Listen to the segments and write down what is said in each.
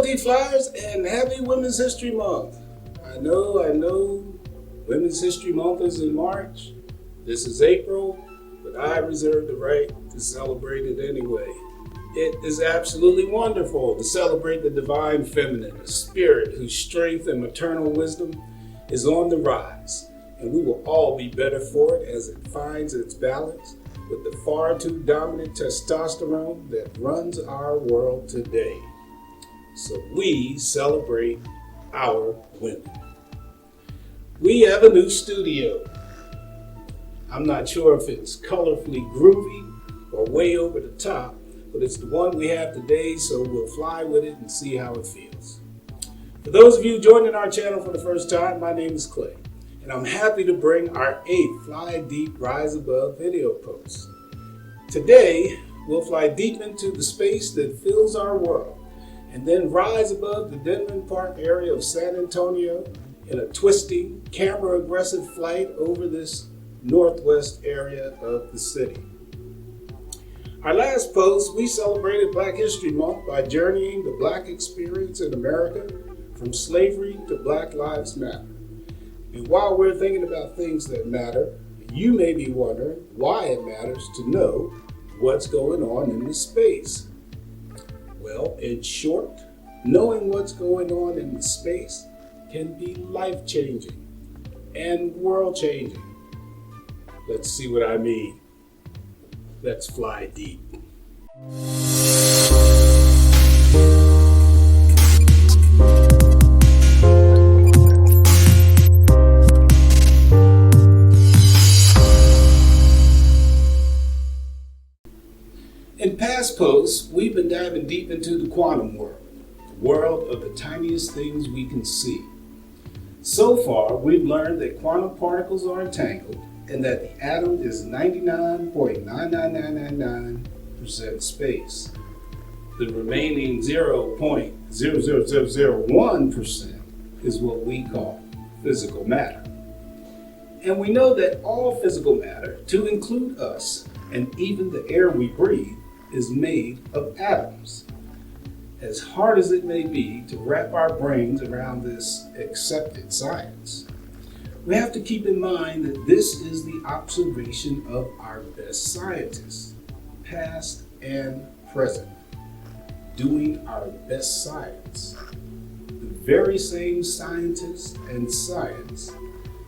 Flyers, and happy Women's History Month. I know, Women's History Month is in March. This is April, but I reserve the right to celebrate it anyway. It is absolutely wonderful to celebrate the divine feminine, a spirit whose strength and maternal wisdom is on the rise, and we will all be better for it as it finds its balance with the far too dominant testosterone that runs our world today. So we celebrate our women. We have a new studio. I'm not sure if it's colorfully groovy or way over the top, but it's the one we have today, so we'll fly with it and see how it feels. For those of you joining our channel for the first time, my name is Clay, and I'm happy to bring our 8th Fly Deep, Rise Above video post. Today, we'll fly deep into the space that fills our world, and then rise above the Denman Park area of San Antonio in a twisting, camera-aggressive flight over this northwest area of the city. Our last post, we celebrated Black History Month by journeying the Black experience in America from slavery to Black Lives Matter. And while we're thinking about things that matter, you may be wondering why it matters to know what's going on in the space. Well, in short, knowing what's going on in the space can be life-changing and world-changing. Let's see what I mean. Let's fly deep. In past posts, we've been diving deep into the quantum world, the world of the tiniest things we can see. So far, we've learned that quantum particles are entangled and that the atom is 99.99999% space. The remaining 0.00001% is what we call physical matter. And we know that all physical matter, to include us and even the air we breathe, is made of atoms. As hard as it may be to wrap our brains around this accepted science, we have to keep in mind that this is the observation of our best scientists, past and present, doing our best science. The very same scientists and science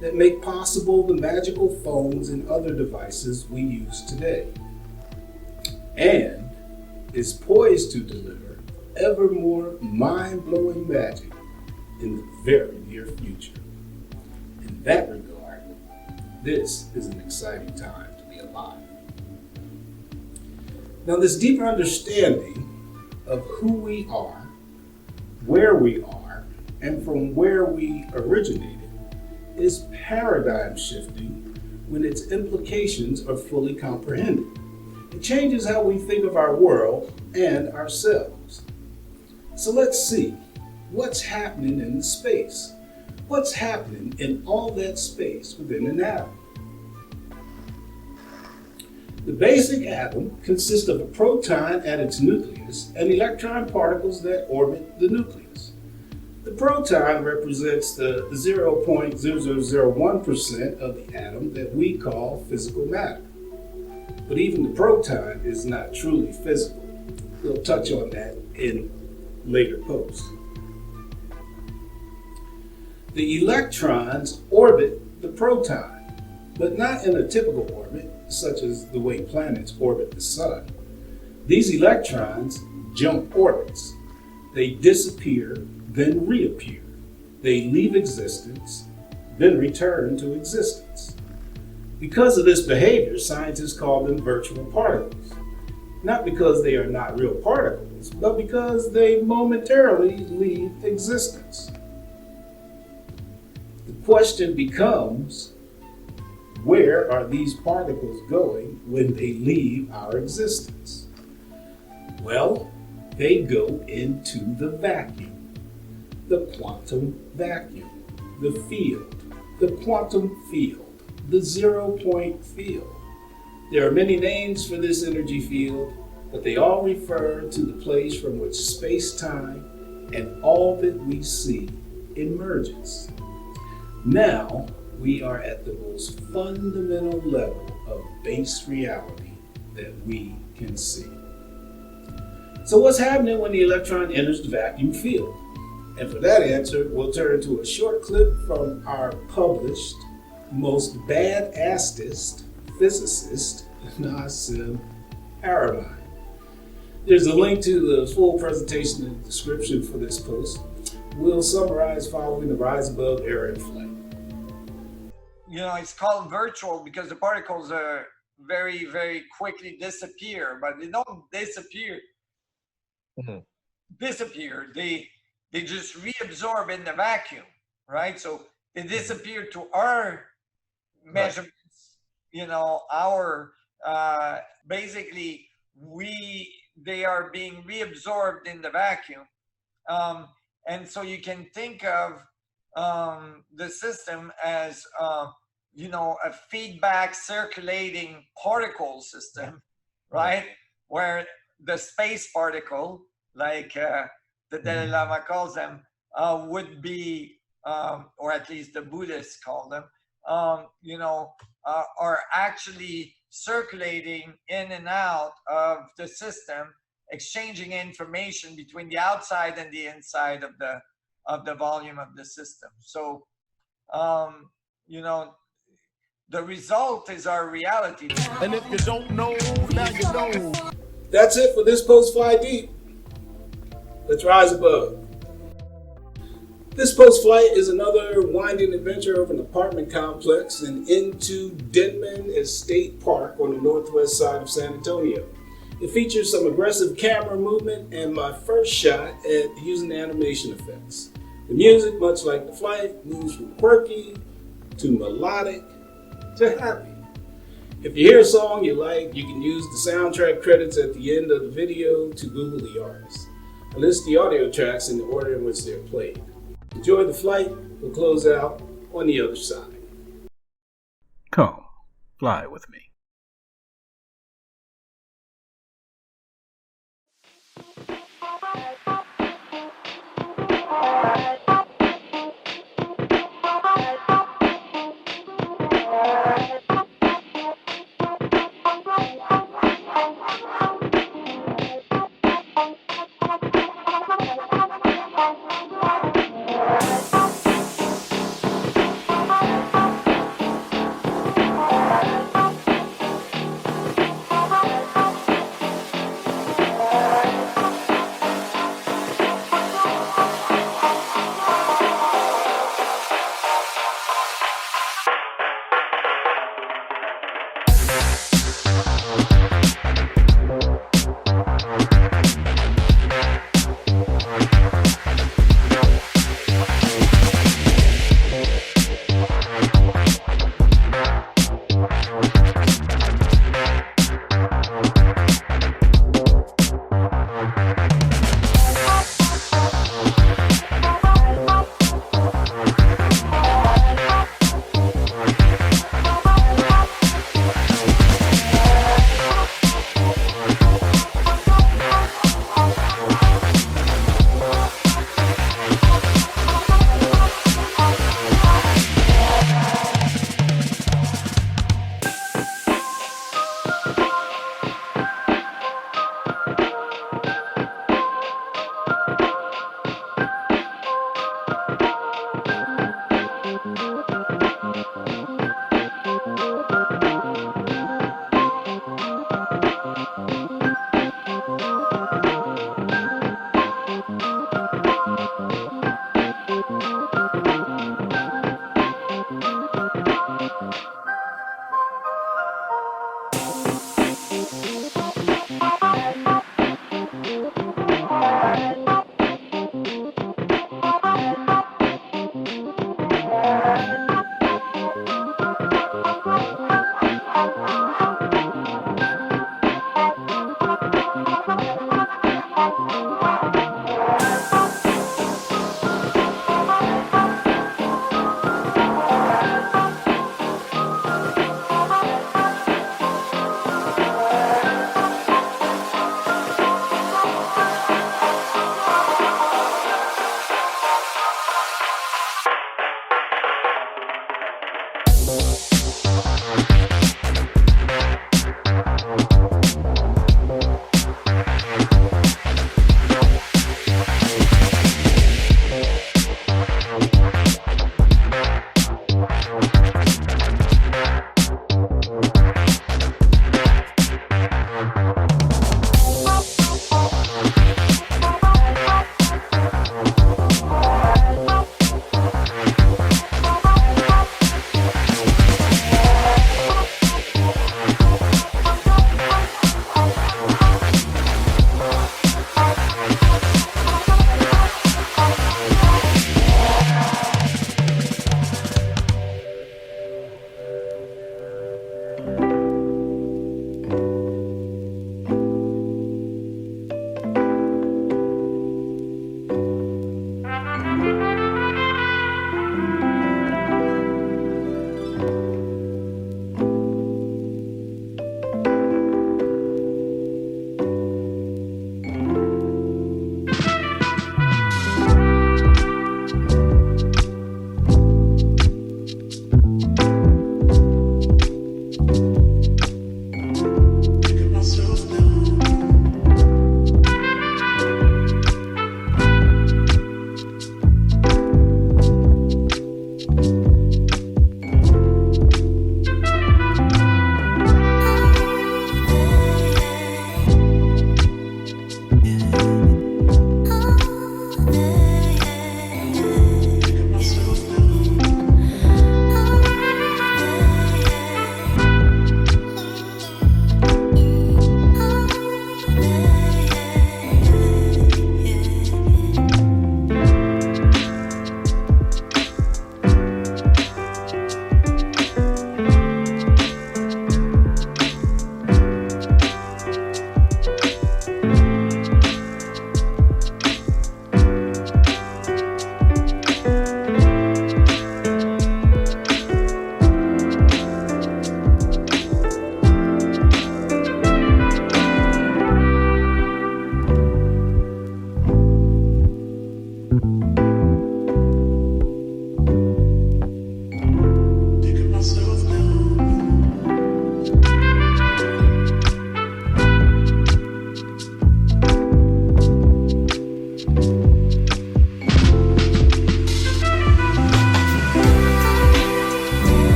that make possible the magical phones and other devices we use today, and is poised to deliver ever more mind-blowing magic in the very near future. In that regard, this is an exciting time to be alive. Now, this deeper understanding of who we are, where we are, and from where we originated is paradigm shifting when its implications are fully comprehended. It changes how we think of our world and ourselves. So let's see what's happening in space. What's happening in all that space within an atom? The basic atom consists of a proton at its nucleus and electron particles that orbit the nucleus. The proton represents the 0.0001% of the atom that we call physical matter. But even the proton is not truly physical. We'll touch on that in later posts. The electrons orbit the proton, but not in a typical orbit, such as the way planets orbit the sun. These electrons jump orbits. They disappear, then reappear. They leave existence, then return to existence. Because of this behavior, scientists call them virtual particles. Not because they are not real particles, but because they momentarily leave existence. The question becomes, where are these particles going when they leave our existence? Well, they go into the vacuum, the quantum vacuum, the field, the quantum field, the 0-point field. There are many names for this energy field, but they all refer to the place from which space-time and all that we see emerges. Now we are at the most fundamental level of base reality that we can see. So what's happening when the electron enters the vacuum field? And for that answer, we'll turn to a short clip from our published, most badassest physicist, Nassim Haramein. There's a link to the full presentation in the description for this post. We'll summarize following the rise above era in flight. It's called virtual because the particles are very, very quickly disappear, but they don't disappear. Disappear. They just reabsorb in the vacuum, right? So they disappear to our measurements. Our basically they are being reabsorbed in the vacuum, and so you can think of the system as a feedback circulating particle system, right? Where the space particle, like the Dalai Lama calls them, would be, or at least the Buddhists call them, are actually circulating in and out of the system, exchanging information between the outside and the inside of the volume of the system. So, the result is our reality. And if you don't know, now you know. That's it for this post Fly Deep. Let's rise above. This post flight is another winding adventure over an apartment complex and into Denman Park on the northwest side of San Antonio. It features some aggressive camera movement and my first shot at using animation effects. The music, much like the flight, moves from quirky to melodic to happy. If you hear a song you like, you can use the soundtrack credits at the end of the video to Google the artist. I list the audio tracks in the order in which they're played. Enjoy the flight. We'll close out on the other side. Come, fly with me.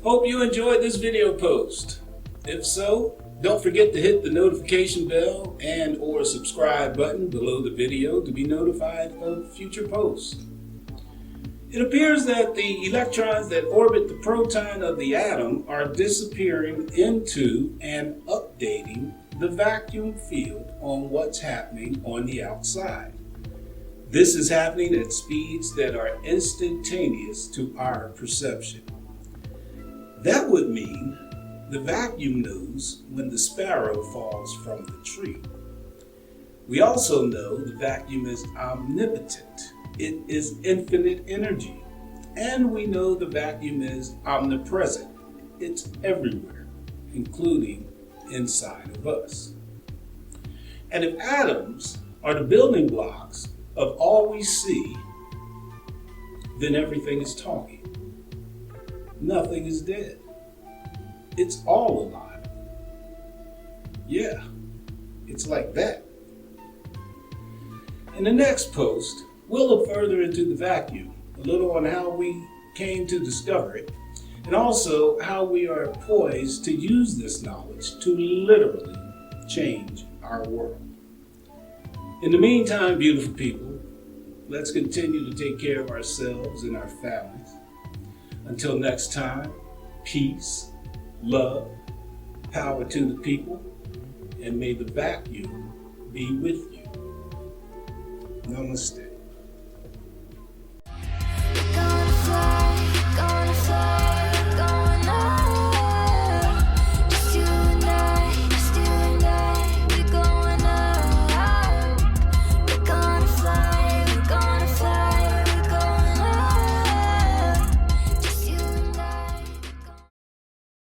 Hope you enjoyed this video post. If so, don't forget to hit the notification bell and or subscribe button below the video to be notified of future posts. It appears that the electrons that orbit the proton of the atom are disappearing into and updating the vacuum field on what's happening on the outside. This is happening at speeds that are instantaneous to our perception. That would mean the vacuum knows when the sparrow falls from the tree. We also know the vacuum is omnipotent. It is infinite energy. And we know the vacuum is omnipresent. It's everywhere, including inside of us. And if atoms are the building blocks of all we see, then everything is talking. Nothing is dead. It's all alive. Yeah, it's like that. In the next post, we'll look further into the vacuum, a little on how we came to discover it, and also how we are poised to use this knowledge to literally change our world. In the meantime, beautiful people, let's continue to take care of ourselves and our families. Until next time, peace, love, power to the people, and may the vacuum be with you. Namaste.